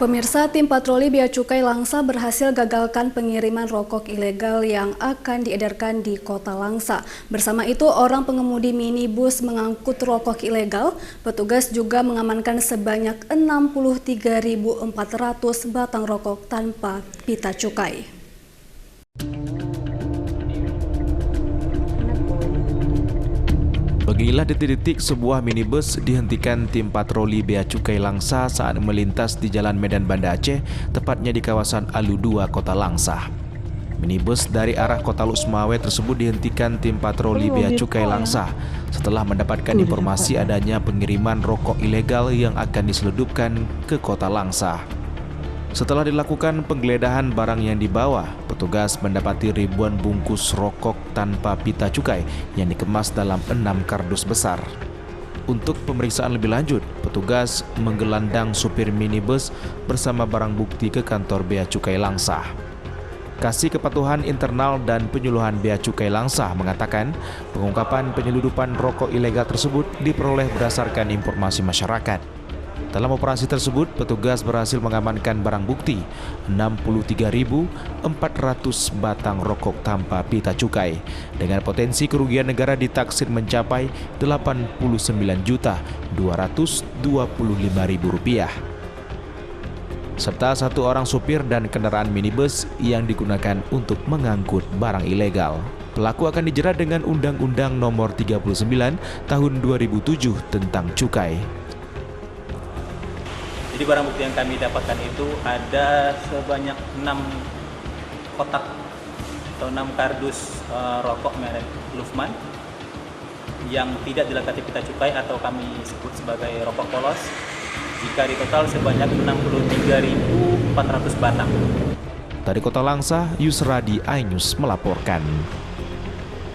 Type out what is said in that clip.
Pemirsa, tim patroli Bea Cukai Langsa berhasil gagalkan pengiriman rokok ilegal yang akan diedarkan di Kota Langsa. Bersama itu, orang pengemudi minibus mengangkut rokok ilegal. Petugas juga mengamankan sebanyak 63.400 batang rokok tanpa pita cukai. Beginilah detik-detik sebuah minibus dihentikan tim patroli Bea Cukai Langsa saat melintas di Jalan Medan Banda Aceh, tepatnya di kawasan Alu 2, Kota Langsa. Minibus dari arah Kota Lusmawe tersebut dihentikan tim patroli Bea Cukai Langsa setelah mendapatkan informasi adanya pengiriman rokok ilegal yang akan diselundupkan ke Kota Langsa. Setelah dilakukan penggeledahan barang yang dibawa, petugas mendapati ribuan bungkus rokok tanpa pita cukai yang dikemas dalam 6 kardus besar. Untuk pemeriksaan lebih lanjut, petugas menggelandang supir minibus bersama barang bukti ke kantor Bea Cukai Langsa. Kasih Kepatuhan Internal dan Penyuluhan Bea Cukai Langsa mengatakan pengungkapan penyeludupan rokok ilegal tersebut diperoleh berdasarkan informasi masyarakat. Dalam operasi tersebut, petugas berhasil mengamankan barang bukti 63.400 batang rokok tanpa pita cukai dengan potensi kerugian negara ditaksir mencapai Rp89.225.000 serta 1 orang supir dan kendaraan minibus yang digunakan untuk mengangkut barang ilegal. Pelaku akan dijerat dengan Undang-Undang Nomor 39 Tahun 2007 tentang cukai. Jadi barang bukti yang kami dapatkan itu ada sebanyak 6 kotak atau 6 kardus rokok merek Lufman yang tidak dilengkapi pita cukai atau kami sebut sebagai rokok polos. Jika di total sebanyak 63.400 batang. Dari Kota Langsa, Yusradi iNews melaporkan.